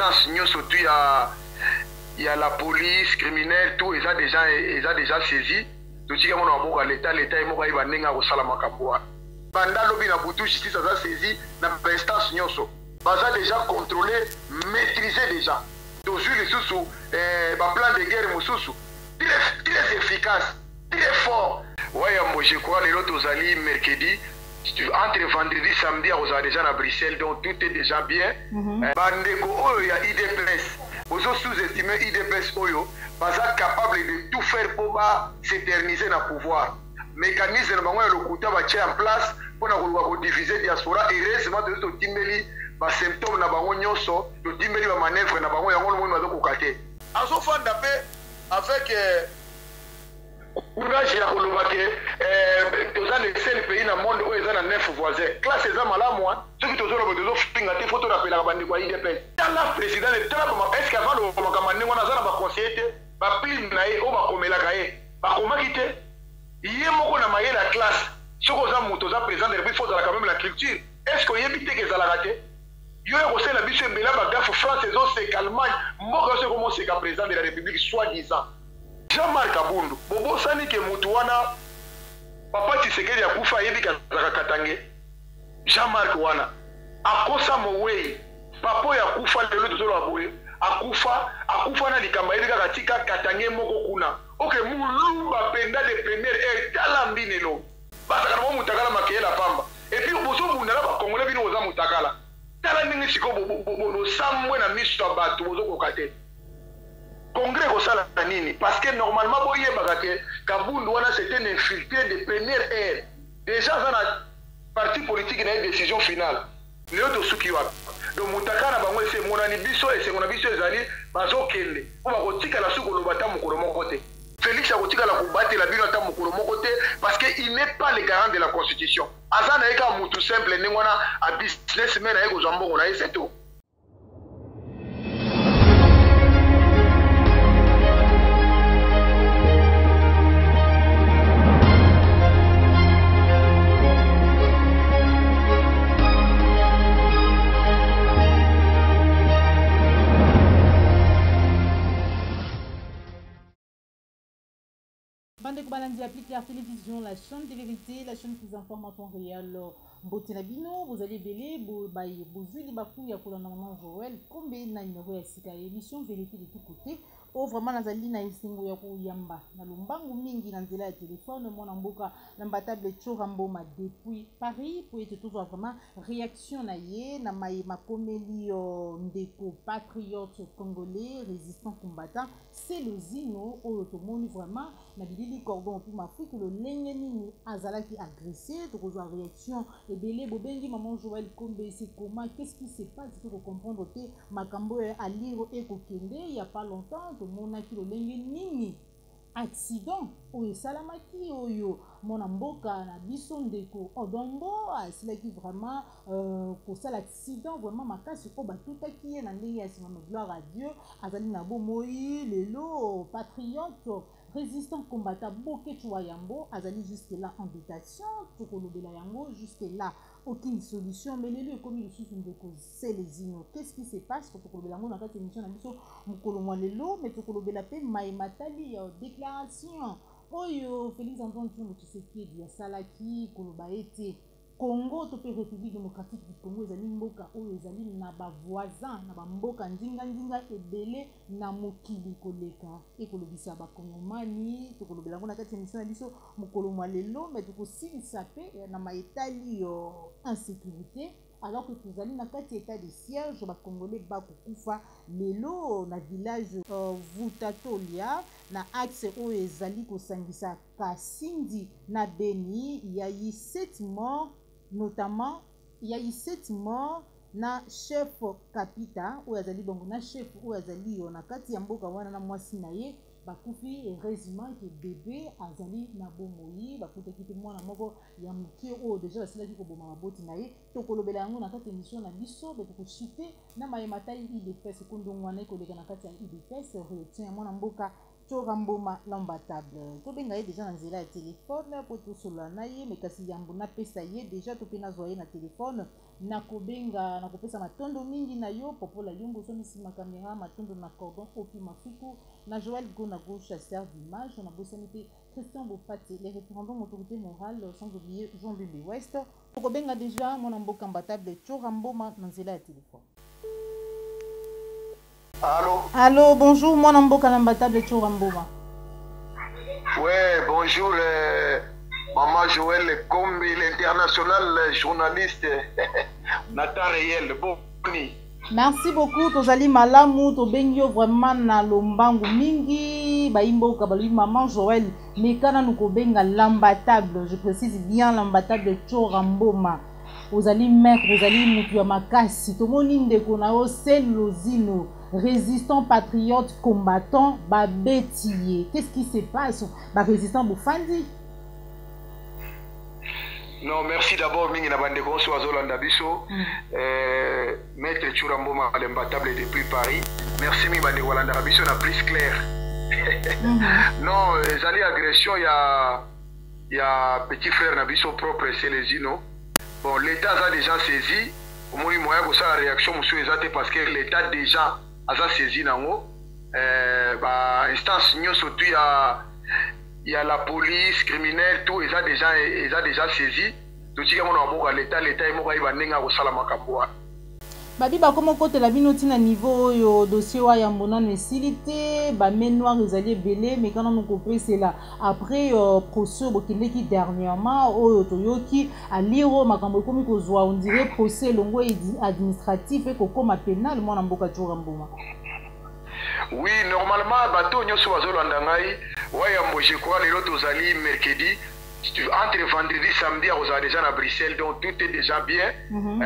instance surtout il y a la police criminelle tout ils ont déjà saisi tout ce qui est mon l'état est moko iba nenga ko sala makambo banda lobi na butu justice a saisi na instance nyonso baza déjà contrôlé maîtrisé déjà toujours sous plan de guerre mususu très efficace très fort ouais je crois les autres allés mercredi entre vendredi samedi on a déjà à Bruxelles donc tout est déjà bien bandeko oyo ya IDPS ozo sous-estimer IDPS oyo baza capable de tout faire pour s'éterniser dans le pouvoir mécanisme na bango ya lokuta ba en place pour na ko diviser diaspora heureusement de timbeli ba symptômes na bango nyonso to timbeli ba manœuvre na bango yango mo bazo kokate azo fanda pe avec courage ya koloba ke toza le seul pays na monde oyo eza na 9 voisins classe eza malamu soki tozoloba tozofinga te fo torapelaka bandeko ya IDPS tala président est ce qu'avant lokomaka ndenge wana aza na baconseiller te bapline na ye oyo bakomelaka ye bakomaki te ye moko na mayele ya classe soki oza moto oza président de république fo ozalaka même la culture est ce que oyebi te ke ezalaka te yo ya kosala biso ebela bagafu france ezoseka allemagne mboka yose ekomoseka président de la république soi-disant Jean-Marc Abundu bobosani ke mutu wana papa Tshisekedi akufa ayebi kazaka katange Jean-Marc wana akosa mowei papa ya kufa lelo tozolo aboye akufa na likamba yebi kaka tika katange moko kuna oke mulumba penda de première heure tala mbinelo basaka na mutakala makela pamba et puis boso bundala ba congolais bino oza mutakala tala ndenge siko bo samwe na miso abatu bozo kokate Congrès kosala nini parce que normalement boyebaka ke Kabundu wana c'était un infiltré de première ère déjà ça na parti politique na décision finale leo to suki wapi donc mutakana bango ese monani biso ese mona biso ezali bazokende po bakotika la suko lobata mokolo moko te Félix akotika la kubatela bino ata mokolo moko te parce que il n'est pas le garant de la constitution azana eka mutu simple ndengona a businessman na eko zambongo na ese to Bande Kobalandi applique la télévision, la chaîne de vérité, la chaîne qui vous informe en temps réel. Botenabino, vous allez belé, vous les bakou, ya kola normalement Joël, combien na numéro ya sika émission vérité de tous côtés. Oh vraiment nazali na isingo ya koyamba na lombangu mingi na nzela ya téléphone mona mboka na mbatable Choramboma depuis Paris pour être toujours vraiment réaction na ye na makomeli ndeko patriote congolais résistant combattant c'est le zino au tomoni vraiment na bilili cordon pour m'Afrique le lenge nini azalaki agressé to rejoindre réaction et belé bobengi maman Joël Kombe c'est comment qu'est-ce qui se passe pour comprendre te makambo à lire et kokende il y a pas longtemps monaki lolenge nini accident oyo salamaki oyo mona mboka na biso ndeko odongo asilaki vraiment kosala accident vraiment makasi ko batutaki ye na ndenge ya nsima gloire à Dieu azali na bomoi lelo patriote résistant combattant Boketua Yambo azali jusque là en détention tokolobela yango jusque là aucune solution mais lelo ekomi lisusu ndeko c'est les ino qu'est-ce qui se passe tokolobela yango na kati émission na biso mokolo mwa lelo mais tokolobela pe matali déclaration oyo Félix Antoine Tshisekedi asalaki koloba ete Congo to pe République démocratique du Congo ezali mboka oyo ezali na ba voisin na ba mboka ndinga ebele na mokili koleka ekolobisa ba kongomani tokolobela ngo na kati émission na biso mokolo mwa lelo mais tokosilisa pe na maetali insécurité alors que tozali na kati état de siège ba congolais bakokufa lelo na village Vutatolia na axe oyo ezali kosangisa Kasindi na Beni il y a eu 7 morts notamment il y a eu 7 morts na chef kapita oyo azali bongo na chef oyo azali na kati ya mboka wana na mwasi na ye bakufi heureusement que bébé azali na bomoi bakutaki te mwana moko ya moke oyo deja basilaki koboma maboti na ye tokolobela yango na kati émission na biso bekokosute na mayemata idps kondongo wana ekoleka na kati ya idps retien ya mwana mboka Tchora Mboma l'imbattable tobenga ye déjà na nzela ya telefone po tosolola na ye me kasi yambo napesa ye déjà tope nazwa ye na telefone nakobenga nakopesa matondo mingi na yo popola yongo osomisima caméra matondo na cordon opi mafuku na Joël Gonago chasseur d'image na bosani te Christian Bofati les référendums autorité morale sans oublier Jean Bébé West tokobenga déjà mwana mboka imbattable Tchora Mboma na nzela ya telefone. Allô? Allô, bonjour, moi Namboka Nambatable Tchora Mboma. Ouais, bonjour, Maman Joël Kombi, l'international journaliste Nathan Réel. Boni. Merci beaucoup, Tozali Malamu, Tobengyo vraiment na lombangu mingi, Baimboka Balui Maman Joël, Mekana Nukobenga l'imbattable, je précise bien l'imbattable Tchora Mboma. Vous allez mettre, vous allez mourir ma casse. Tout le monde est connu, c'est l'osino. Résistant, patriote, combattant, babetier. Qu'est-ce qui se passe? Résistant, Boufandi. Non, merci d'abord, Mingi Nabande Gonso Azolanda Biso, Maître Tchora Mboma, l'imbattable depuis Paris. Merci, Mingi Nabande Walanda Biso, na plus clair. Non, les alliés agression, il y a petit frère Nabiso propre, c'est les Zino. Bon, l'État a déjà saisi. Au moins, il y a une réaction parce que l'État déjà a saisi. Instance, surtout, il y a la police, criminelle, tout, ils ont déjà saisi. Donc, l'État est Babi bakoma kote la binoti na niveau yo dossier wa yambona nesilité ba menoir ezali belé mais quand on comprend c'est là après procès bokende ki dernièrement oyo toyoki a liro makambo komi kozwa on dirait procès longo administratif et kokoma pénal mwana mboka Tchora Mboma. Oui, normalement bato nyoso bazolanda ngai wa yambo je crois lelo tozali mercredi. Entre vendredi et samedi, on est déjà à Bruxelles, donc tout est déjà bien.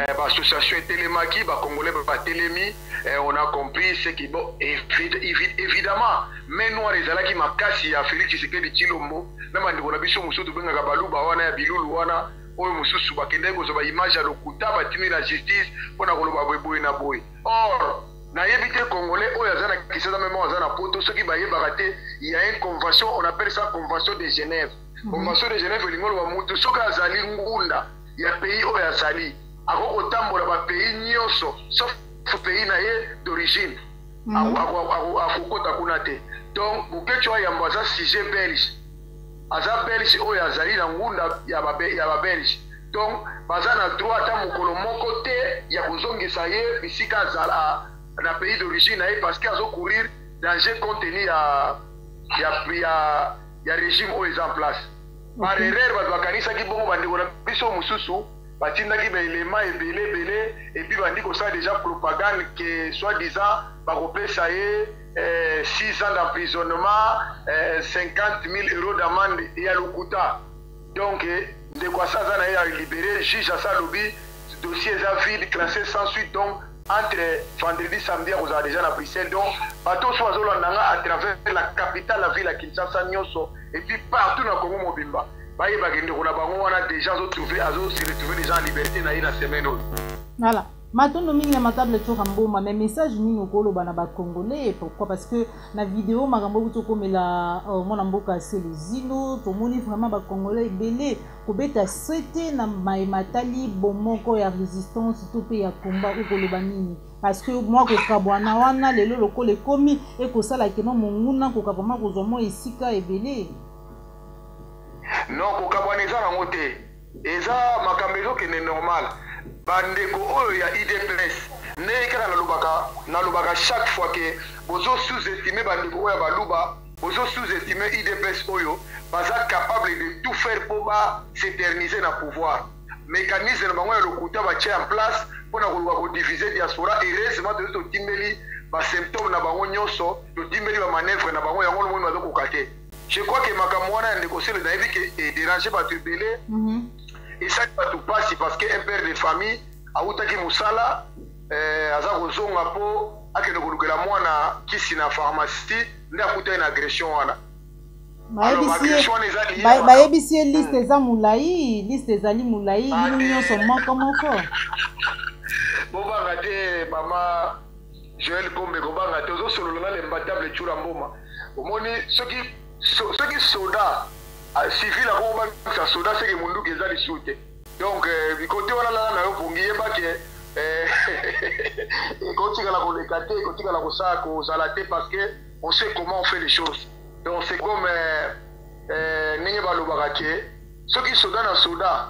L'association Télémaki, Congolais, Télémi, on a compris ce qui est bon. Évidemment, mais nous, les gens qui m'ont cassé, il y a Félix Tshisekedi Tshilombo, même on a vu sur Moussou, on a vu Biloulouana, on a vu sur image à l'Okuta, la justice, on a vu Or, na yebite congolais oyo azana kisasa même azana poto ceux qui baye baraté il y a une convention on appelle ça convention de Genève. Convention de Genève lingolo wa mutu soka azali ngunda ya pays oyo azali akoko tambola ba pays nyonso sauf pays na ye d'origine akokota kuna te donc bukecho ya mbaza sujet belge aza belge oyo azali na ngunda ya ba belge donc bazana droit ta mokolo moko te ya kozongisa ye bisika azala na pays d'origine parce qu'il y a courir danger contenu ya régime où ils en place. Par erreur, bakanisa ki bongo bandiko na biso mususu batinda ki ba élément belé et puis bandiko ça déjà propagande que soi-disant bakopesa ye 6 ans d'emprisonnement, 50 000 euros d'amende et à l'Okuta. Donc de quoi ça a libéré juge à ça lobby dossier est vide classé sans suite donc entre vendredi samedi on a déjà à Bruxelles donc bateau soit à travers la capitale la ville à Kinshasa Nyonso et puis partout dans Congo Mobimba baye bagende ko na bango wana déjà se retrouver déjà en liberté na ina semaine. Voilà. Matondo mingi na matable Tchora Mboma mais message mingi okolo bana ba congolais pourquoi parce que na vidéo makambo buto komela mona mboka c'est les zino to moni vraiment ba congolais belé kobeta sete na matali bomoko ya résistance to pe ya combat okolo banini parce que moi ko kabwana wana lelo lokole komi e ko sala keno monguna ko kabama ko zomo esika ebelé non ko kabwana eza na ngote eza makambezo ke ne normal. Bandeko oyo ya IDPS nekaka nalobaka chaque fois que bozo sous-estimer bandeko oyo baluba bozo sous-estimer IDPS oyo baza capable de tout faire pour s'éterniser na pouvoir mécanisme na bango ya lokuta batie en place mpona koluka kodiviser diaspora heureusement totimbeli basymptôme na bango nyonso totimbeli bamanœuvre na bango yango lomoni bazokoka te je crois que makambo wana ya ndeko sele nayebi ke edérange bato ebele et ça tout passe parce qu'un père de famille a outaki musala aza kozonga po akende kolukela mwana kisi na pharmacie nde akuta na agression wana. bayebisi ye liste eza molai, liste ezali molai bino nyonso moko moko. Bobanga te mama Joël Kombe kobanga te ozosolola na lembatable Tchula Mboma. Omoni soki soda civil akobangisa soda seke munduki eza lisu te. Donc bikote wana lala na yo pongi yebake ekotikala koleka te, ekotikala kozala te parce que on sait comment on fait les choses. Donc c'est comme ndenge balobaka ke soki soda na soda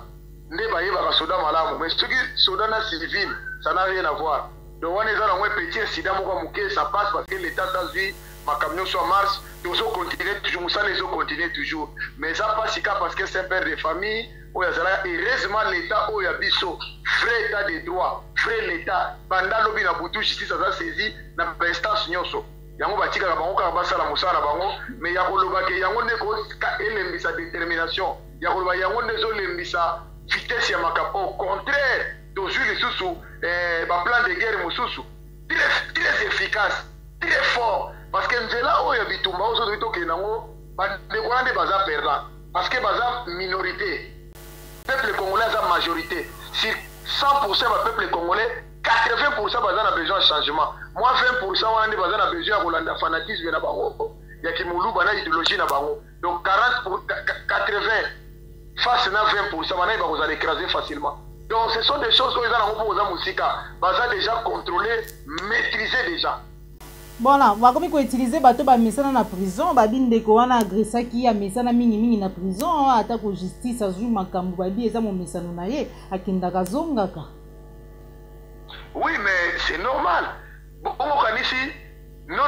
nde bayebaka soda malamu, mais soki soda na civil ça n'a rien à voir. Donc wana eza nango petit incident moko moke ça passe parce que l'état tazwi makambo nyonso en marche tozo continuer toujours mosala ezo continuer toujours, mais ça passe sika parce que c'est un père de famille oyo azalaka heureusement l'état oyo ya biso vrai état de droit vrai l'état banda lobi na butu justice aza saisi na bainstance nyonso yango batikaka bango kaka basala mosala na bango, mais ya koloba ke yango nde elembisa détermination ya koloba yango nde ezolembisa vitesse ya makambo. Au contraire tozwi lisusu baplan de guerre mosusu très efficace très fort parce que nzela oyo ya bitumba oyo soki tokende nango bandeko wana nde baza perdant parce que baza minorité, peuple congolais aza majorité. Sur 100% ya bapeuple congolais 80% baza na besoin de changement, moi 20% wana nde baza na besoin ya kolanda fanatisme na bango ya kimuluba na idéologie na bango. Donc 80 face na 20% bana bakozala écraser facilement. Donc ce sont des choses oyo eza nango mpo koza mosika baza déjà contrôlé maîtrisé déjà. Voilà, bakomi koutilize bato bamesana na prison, babi ndeko wana agresaki amesana mingi na prison, ata ko justice azwi makambo babi eza momesano na ye akendaka zongaka. Oui, mais c'est normal. Bon, ici, non,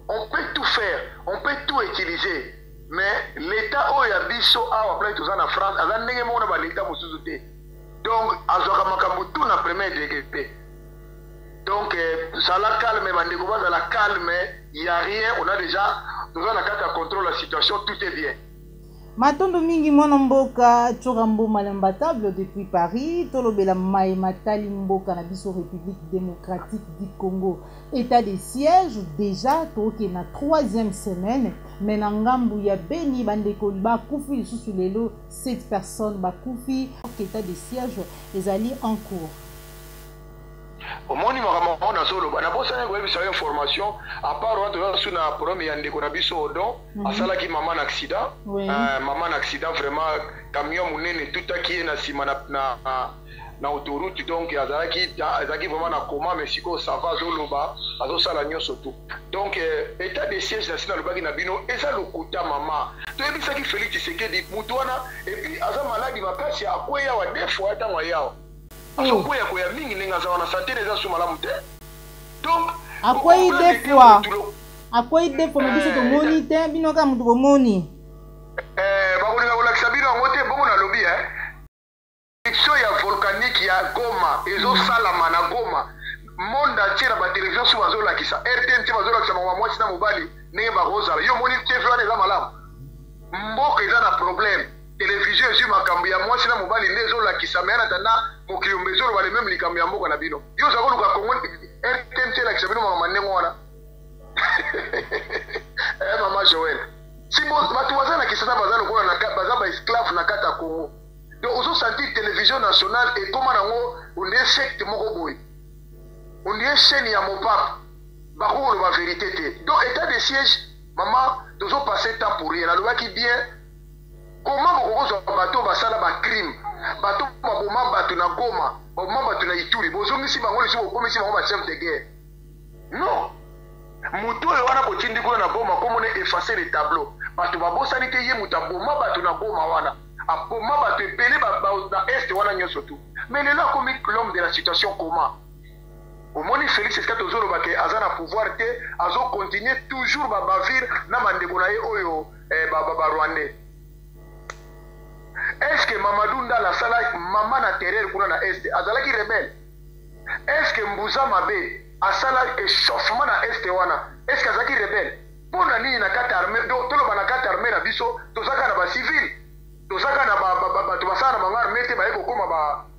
on peut tout faire, on peut tout utiliser. Mais l'État oya biso a appelé tout ça en France, a n'engagé mon ba l'État mosusuté. Donc, azoka makambo tout na premier degré. Donc, ça la calme, bandeko ça la calme, il y a rien, on a déjà, nous avons la carte à contrôle la situation, tout est bien. Matondo mingi mwana mboka Tchora Mboma Lembatable depuis Paris, tolobela mai matali mboka na biso République démocratique du Congo. État de siège déjà toke na 3e semaine, mais na ngambu ya Beni bandeko ba kufi lisusu lelo 7 personnes ba kufi, état de siège ezali en cours. Au moni makambo na solo bana bosa ngo ebisa information à part on sur na problème ya ndeko na biso odon asala ki maman accident maman accident vraiment camion munene tout aki na sima na autoroute donc azaki vraiment na coma mais siko ça va zoloba azo sala nyoso tout donc état de siège na sina lobaki na bino eza lokuta maman to ebisa ki Félix Tshisekedi mutu wana et puis aza maladi makasi akweya wa deux fois tango yao. Donc, akwai deux fois mais biso tomoni te bino ka mutu bomoni bakolinga kolakisa bino yango te bongo na lobi élection ya volcanique ya Goma ezosalama na Goma monde entier na batelevizio so bazolakisa RTNT bazolakisa makambo mwasi na mobali ndenge bakozala yo moni TV wana eza malamu mboka eza na problème télévision ezwi makambo ya mwasi na mobali nde ezolakisa me anatanda mokili mbezolo bale meme likambo ya mboka na bino yo oza koluka Congo RTNT elakisa bino makambo ndenge wana mama Joël si bato baza na kisasa baza lokola baza baesclave na kati ya Congo donc ozosentir télévision nationale ekóma nango ondie secte moko boye ondie chaîne ya mopapa bakokoloba vérité te donc état de siège mama tozopase temps pour rien nalobaki bien comment bokozwa bato basala bacrime bato baboma bato na Goma baboma bato na Ituri bozongisi bango lisu bokomisi bango bachef de guerre non mutu oyo wana botindi kuna na Goma komona effacer le tableau bato babosani te ye mutu aboma bato na Goma wana aboma bato ebele na este wana nyonso tu mais lelo akomi l'homme de la situation comment omoni Félix Tshisekedi ozolobake aza na pouvoir te azocontinue toujours babavire na bandeko na ye oyo barwandais. Est-ce que Mamadou Ndala sala mama na terreur kuna na est azalaki rebelle? Est-ce que Mbouza Mabe asala échauffement na est wana? Est-ce que azalaki rebelle? Pona nini na kati armée do toloba na kati armée na biso tozaka na ba civil tozaka na ba to basala na bango armée te ba eko koma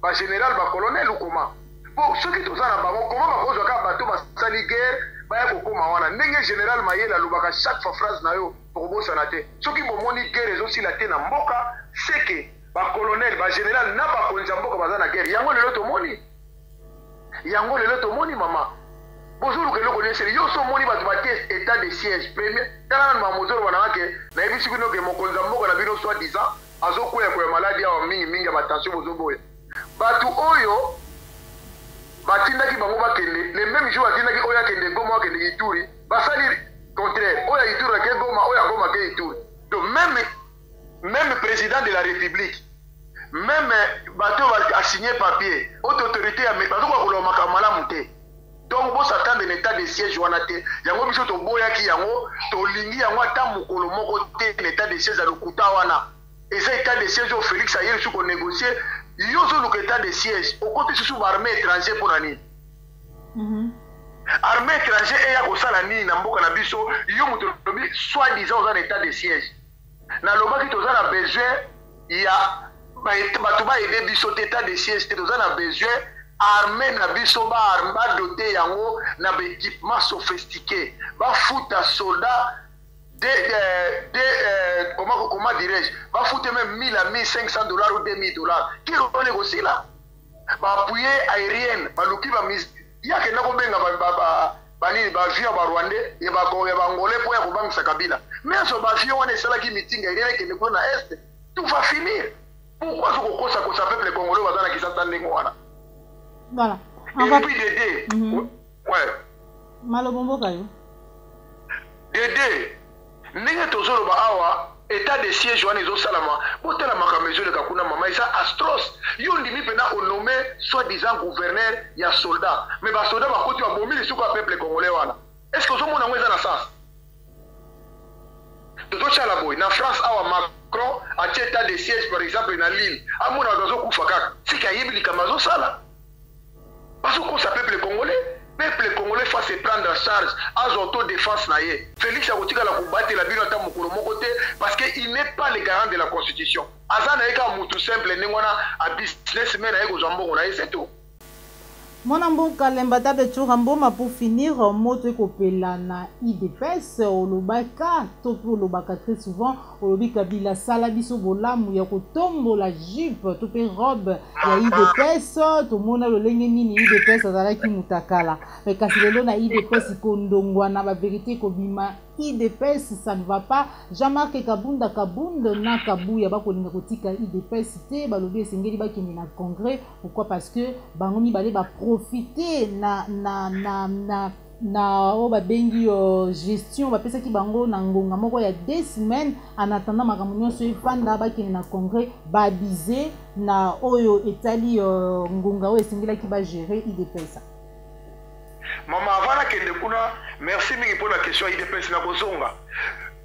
ba général ba colonel ou comment Bon, ceux qui sont là, comment on va bateau basali guerre, baya kokoma wana. Ndenge général Mayela lubaka chaque fois phrase na yo pour bosana te. Ceux qui bomoni guerre ezo si la te na mboka, c'est que ba colonel, ba général na ba konza mboka bazana guerre. Yango lelo to moni. Yango lelo to moni mama. Bonjour que le connaissez. Yo so moni batu batie état de siège premier. Tala na mozoro wana ke na ebisi kuno ke mokonza mboka na bino soit disant azokoya kwa maladie ya mingi mingi ya tension bozoboya. Batu oyo batindaki bango bakende le même jour batindaki oyo akende Goma akende Ituri basali contraire oyo Ituri ke Goma oyo Goma ke Ituri. Donc même président de la République même bateau a signé papier haute autorité ya bateau kwa kolomaka malamu te. Donc bon s'attendre un état de siège wana te yango biso to boyaki yango to lingi yango ata mokolo moko te l'état de siège à lokuta wana et ça état de siège au Félix ayer sous qu'on négocier yo zo le état de siège au côté sous armée étrangère pour nani armée étrangère et ya ko sala ni na mboka na biso yo muto lobi soit disant dans état de siège na lobaki to za na besoin ya ba to ba aider biso état de siège te to za na besoin armée na biso ba doté yango na ba équipement sophistiqué ba futa soldat comment dirais-je va foutre même 1000 à 1500 dollars ou 2000 dollars qui on négocie là ba appuyer aérienne ba luki ba mise ya ke na ko benga ba ni ba avion ba rwandais et ba ngolais pour ya ko bangisa kabila mais so ba avion on est sala ki meeting aérienne ke ne ko na est tout va finir pourquoi ce ko ça peuple congolais bazana ki s'attendre ngwana voilà et puis Dédé ouais malobombo kayo Dédé ndenge tozoloba awa état de siège wana ezosalama botala makambo de kakuna mama eza astros yo ndimi mpena onome soi-disant gouverneur ya soldat mais basoldat bakoti babomi lisuku ya peuple congolais wana est ce que ozomona yango eza na sens tozotyala boye na France awa Macron atie état de siège par exemple na Lille amona bato azokufa kaka sika ayebi likambo azosala bazokosa peuple congolais peuple congolais faut se prendre en charge à autodéfense na ye Félix akotika la combattre la bino ta mokolo moko te parce que il n'est pas le garant de la constitution azana eka mutu simple nengona a businessman ayeko zambongo na ye c'est tout Mon ambo kalemba tabe churamboma pour finir moto ekopela na IDPS olobaka to pe olobaka très souvent olobi Kabila sala biso bolamu ya kotombola jupe to pe robe ya IDPS to mona lolenge nini IDPS azalaki mutakala mais kasi lelo na IDPS kondongwa na ba vérité ko bima IDPS ça ne va pas Jean-Marc Kabunda na Kabuya bakolinga kotika IDPS te balobi esengeli bakende na congrès pourquoi parce que bango mibale ba profiter na o babengi gestion bapesaki bango na ngonga moko ya 2 semaines en attendant makambo nyonso efanda bakende na congrès babize na oyo etali ngonga oyo esengelaki bagérer IDPS. Maman avant kende kuna merci mingi pour la question IDPS na kozonga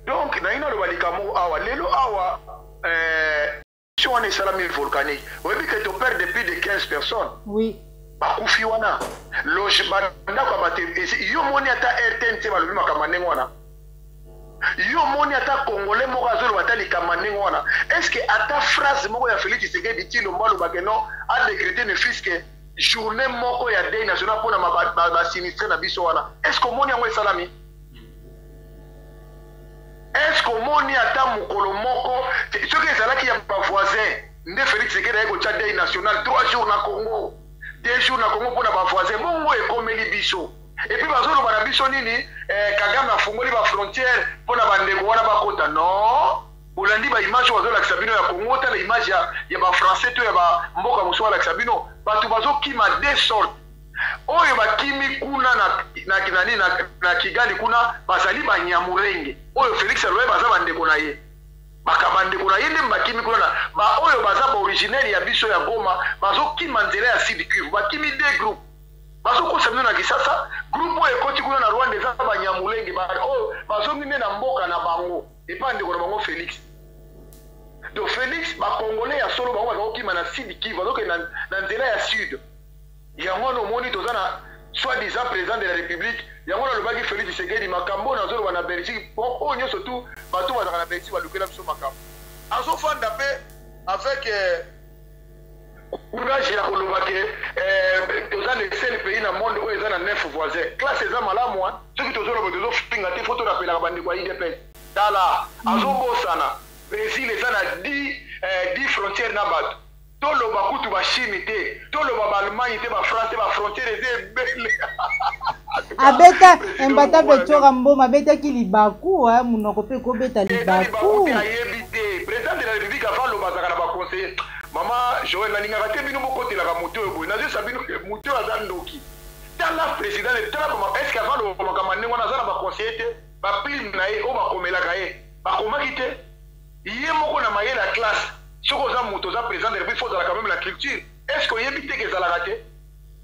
donc na ina lo balikamo awa lelo awa si on est salami volcanique oui que tu perds depuis de 15 personnes oui bakufi wana loge bandako bate yo moni ata RTNT balobi makamane wana yo moni ata congolais moko azolo batali kamane wana est-ce que ata phrase moko ya Félix Tshisekedi tilo mbalo bakeno a décrété ne fisque journée moko ya deuil national pona ba sinistre na biso wana est-ce que moni yango esalami est-ce que moni ata mokolo moko ce que ezalaki ya ba voisin nde Félix Tshisekedi ayeko tcha deuil national 3 jours na Congo 2 jours na Congo pona ba voisin bongo ekomeli biso et puis bazoloba na biso nini Kagame afungoli ba frontière pona bandeko wana bakota non olandi ba image bazolakisa bino ya Congo ta la image ya ba français to ya ba mboka mosusu balakisa bino bato bazokima de sorte oyo bakimi kuna na Kigali kuna bazali banyamurenge oyo Félix aloye baza bandeko na ye bakabandeko na ye nde bakimi kuna na ba oyo baza ba originel ya biso ya Goma bazokima nzela ya Sud Kivu bakimi de groupe bazokosa bino na Kisasa groupe oyo ekoti kuna na Rwanda eza banyamurenge oyo bazongine na mboka na bango epa ndeko na bango Félix. Donc Félix ba congolais ya solo bango bazokima na Sud Kivu bazoke na nzela ya sud yango no moni tozana soi-disant président de la République yango na lobaki Félix Tshisekedi makambo na zolo na Belgique oyo nyonso tu bato bazaka na Belgique balukela biso makambo azofanda pe avec courage ya koloba ke toza le seul pays na monde oyo eza na 9 voisins classe eza malamu soki tozoloba tozofinga te fo tolapelaka bandeko ya idps tala azobosana Brésil eza na 10 frontières na bato toloba kutu bachine te toloba baallemagne te bafrance te bafrontière eza ebele abeta imbatable tsoka mboma abetaki libaku munoko mpe kobeta libaku ayebi te président de la république avant loba azalaka na baconseiller mama Joël nalingaka te bino bokotelaka moto oyo boye nazoyesa bino moto oyo aza ndoki tala président tala estce avant loba makambo ndenge wana aza na baconseiller te baplime na ye oyo bakomelaka ye bakomaki te ye moko na mayele ya classe soki oza moto oza président de la république fo ozalaka meme la culture estce oyebi te ke ezalaka te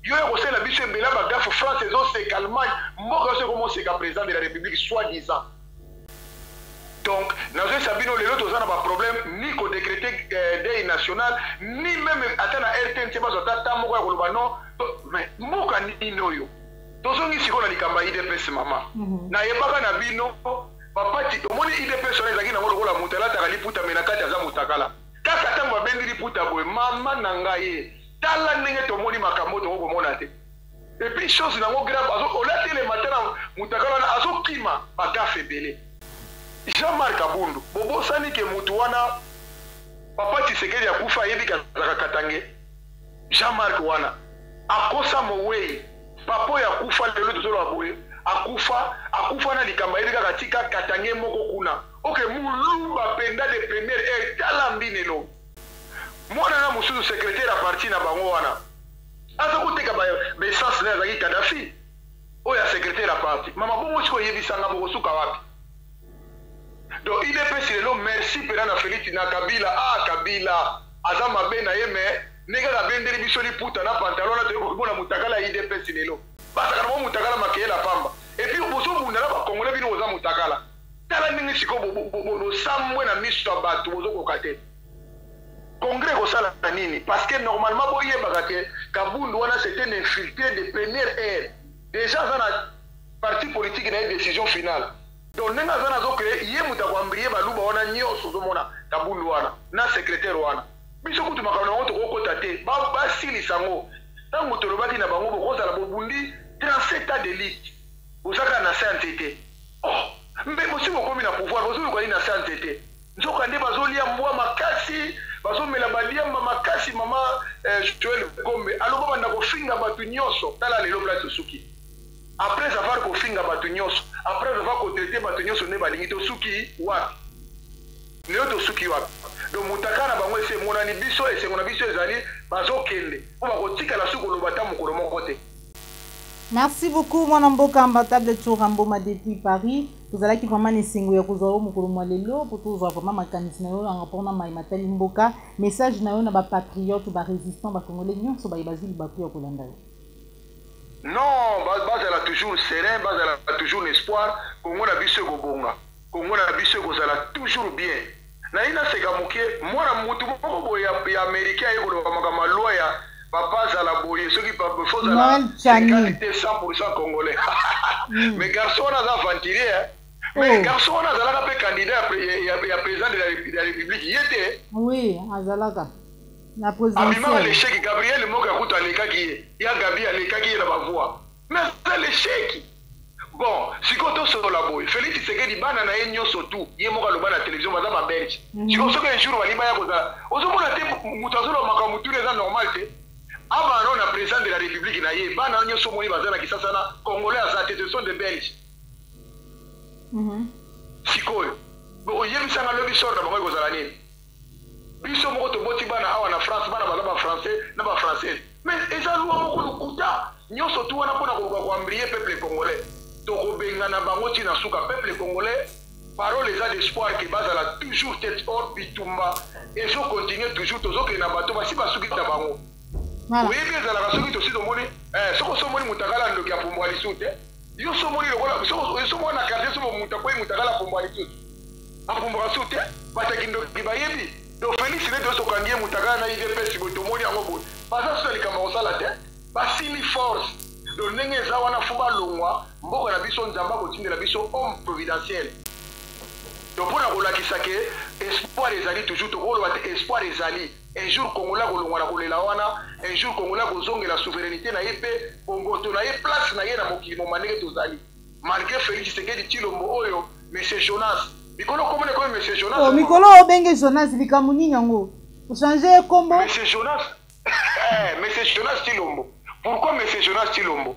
yo ekosala biso ebela bagafu france ezoseka allemagne mboka nyonso ekomoseka président de la république soi disant donc nazoyesa bino lelo toza na baproblème ni kodécréte deuil national ni même ata na rtnc bazwa ta moko ya koloba non mais mboka nini oyo tozongi sikoyo na likambo ya idps mama nayebaka na bino bapati omoni idps wana ezalaki nango lokola moto alataka liputa me na kati aza motakala kaka ntango babendi liputa boye mama na ngai ye tala ndenge tomoni makambo tokomona te epuis chose nango grave olatele matin na motakala wana azokima bagafe ebele Jean-Marc Abundu bobosani ke mutu wana papa Tshisekedi akufa ayebi kazaka katange Jean-Marc wana akosa mowei papa ya kufa lelo tozolo aboye akufa na likambo ayebi kaka tika katange moko kuna oke mulumba penda de première heure tala mbinelo mwana na mususu secrétaire à parti na bango wana azokuteka ba essence na zaki Kadhafi oya secrétaire à parti mama bongo siko yebisanga bokosuka wapi. Donc IDPS lelo merci pena na Félix na Kabila Kabila aza mabe na ye mais nega la bendeli biso liputa na pantalon na teko bona mutakala IDPS lelo basa kana mutakala makela pamba et puis boso bunda na ba congolais bino oza mutakala tala ningi siko bo samwe na miso bato bozo kokate congrès ko sala nini parce que normalement boye bagate Kabundu wana c'était un infiltré de première ère déjà ça na parti politique na décision finale. Donc nenga zana zo créer ye muta kwambriye baluba wana nyoso zo mona Kabundu wana na secrétaire wana biso kutu makana woto kokota te ba sili sango tango tolobaki na bango bokoza la bobundi 37 ans d'élite osaka na sainteté mbe mosiko komi na pouvoir bozo ko na sainteté nzoka nde bazolia mbwa makasi bazomela baliamba makasi mama Joël Kombe aloba banda kofinga batu nyoso tala lelo place suki. Après avoir kofinga batu nyonso après avoir kotraité batu nyonso ne balingi to suki wapi leo to suki wapi donc mutakana bango ese monani biso ese mona biso ezali bazokende on va kotika la suko lobata mukolo moko te. Merci beaucoup mon mboka Imbattable Tsoramboma depuis Paris. Vous allez qui vraiment nesingo ya kuzwa mukolo mwalelo pour tout vraiment makanisi na yo en rapport na Matali Mboka message na yo na ba patriote ba résistant ba congolais nyonso ba bazili ba ku ya kolanda yo. Non, base a toujours serein, base a toujours espoir. Congo na biso kobonga, Congo na biso kozala toujours bien. Na ina seka moke, mwana mutu moko boya ya américain yekolo makama loi ya papa zala boye soki papa faut zala 100% congolais. Mais garçon na za aventurier. Mais garçon na zala pe candidat ya président de la République yete. Oui, azalaka. La présidentielle. Abima l'échec Gabriel Moka kuta lekaki ya Gabi alekaki na bavoix. Mais c'est l'échec. Bon, sikoto so la boy. Félix Tshisekedi bana na yenyo surtout. Ye moka loba na télévision baza ba belge. Sikoto que un jour waliba ya koza. Ozomona te mutazolo makamutu les normal te. Aba non na président de la République na ye bana nyo so moni baza na kisasa na congolais à ce sont des belges. Sikoyo. Bo yebisanga lobi sort na bango kozala nini? Biso moko toboti bana awa na France bana baza ba français na ba française mais eza loi moko lukuta nyonso tu wana pona ko ambrier peuple congolais to kobenga na bango tina suka peuple congolais parole eza d'espoir que bazala toujours tête haute bitumba et je continue toujours tozoke na bato basi basuki ta bango oui bien za la basuki to si domoni soko somoni mutakala ndoki ya pombo alisute yo somoni lokola soko na quartier somo mutakoi mutakala pombo alisute apombo alisute batakindo kibayebi. Donc Félix ne doit se candier mutakala na IDPS botomoni yango boy. Basa so likamba osala te. Basili force. Donc ndenge zawana fuba longwa mboka na biso nzamba kotindela biso homme providentiel. donc mpona kolakisa ke espoir ezali toujours tokoloba te espoir ezali un jour congolais kolongwana kolela wana un jour congolais kozongela souveraineté na ye mpe bomboto na ye place na ye na mokili moma ndenge tozali malgré Félix Tshisekedi Tshilombo oyo monsieur Jonas mikolo komone koyo monsieur Jonas mikolo obenge Jonas likambo nini yango ochange kombo monsieur Jonas monsieur Jonas Tshilombo pourquoi monsieur Jonas Tshilombo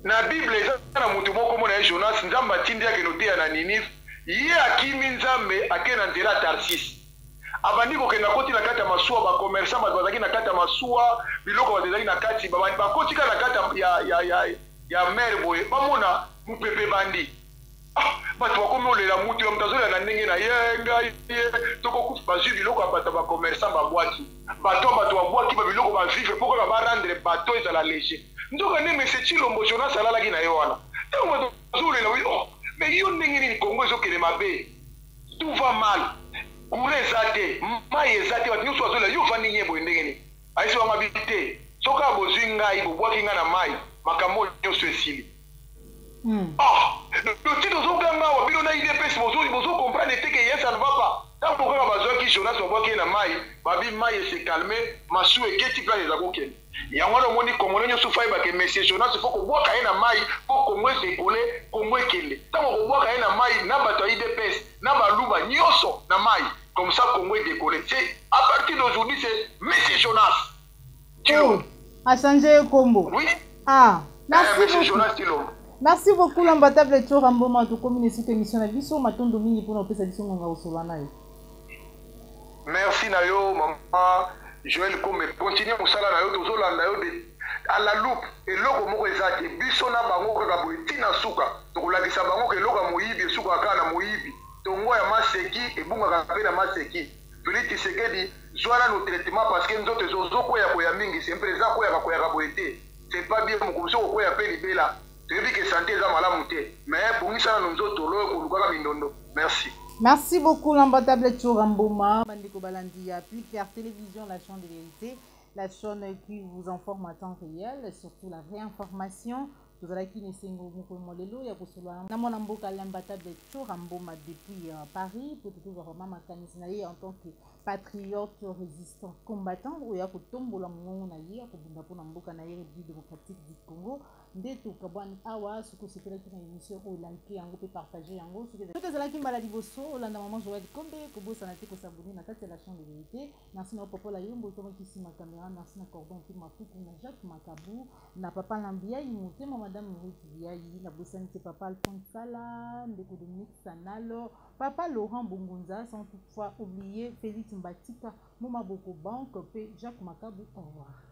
na Bible eza na mutu moko mona ye Jonas nzambe atindi yake noteya na Ninive ye akimi nzambe ake na nzela ya Tarsis abandi kokenda koti na kati ya masuwa bakomersa bato bazalaki na kati ya masuwa biloko bato ezalaki na kati bakotika na kati ya mere boye bamona mupepe bandi bato bakomi olela mutu ya mutu azolela na ndenge na ye ngai ye tokokufa bazwi biloko ya bato bakomersa babwaki bato babwaki babiloko bavivre mpo kaka barendre bato ezala léger nzoka nde monsieur Tshilombo Jonas alalaki na ye wana ntango bato bazolela mais yo ndenge nini Congo ezokende mabe tout va mal courant eza te mai eza te bato nyonso bazolela yo ofandi nye boye ndenge nini ayesi bangabi te soki abozwi ngai bobwaki ngai na mai makambo nyonso esili loti tozoganga awa bino na idps bozokomprendre te ke ye ça ne va pas ntango kaka bazwaki Jonas babwaki ye na mai babi mai ese calme masu eketi place eza kokende yango wana omoni congolais nyonso fayebake monsieur Jonas fo kobwaka ye na mai mpo Congo ekekole Congo ekende ntango kobwaka ye na mai na bato ya idps na baluba nyonso na mai comme ça Congo ekekole c'est à partir d'aujourd'hui c'est monsieur Jonas Tshilombo achangé kombo oui merci Jonas Tshilombo. Merci beaucoup l'ambatable Tshilombo Matu commune cette émission na biso matondo mingi pour opesa biso ngonga osola na yo. Merci na yo maman Joël Kombe continue mosala na yo tozolanda yo de à la loupe eloko moko ezaki biso na bango kaka boye tina suka tokolakisa bango ke eloko moyibi esuka kaka na moyibi tongo ya maseki ebungaka mpe na maseki Félix Tshisekedi zwala no traitement parce que nzoto ezokoya koya mingi c'est mpeza koyaka koyaka boye te c'est pas bien mokomiso kokoya mpe libela toyebi ke santé eza malamu te mais bongisana no nzoto loyo kolukaka mindondo merci. Merci beaucoup l'ambatable Tshilombo Bandeko Balandi à Pulper Télévision, la chaîne de vérité, la chaîne qui vous informe à temps réel, surtout la réinformation. Vous allez qui ne s'engo molelo ya kosolwa na mona mboka l'ambatable Tshilombo depuis Paris pour toujours vraiment makanisnaye en tant que patriote résistant combattant ou ya kotombola mongo na ye ko bunda pona mboka na ye démocratique du Congo ndeto kabwani awa ce que c'était la émission au liker yango pe partager yango ce que ezala ki mbala liboso olanda maman Joël Kombe ko bosa na te ko s'abonner na kati la chaîne de vérité merci na papa la yombo to ki sima caméra merci na cordon ki mafuku na Jacques Makabu na papa Lambia imotema madame Ruth Biayi na bosa ni papa Alphonse Sala ndeko Dominique Sanalo papa Laurent Bongonza sans toutefois oublier Félix Mbatika Moma Boko Banque pe Jacques Makabu au revoir.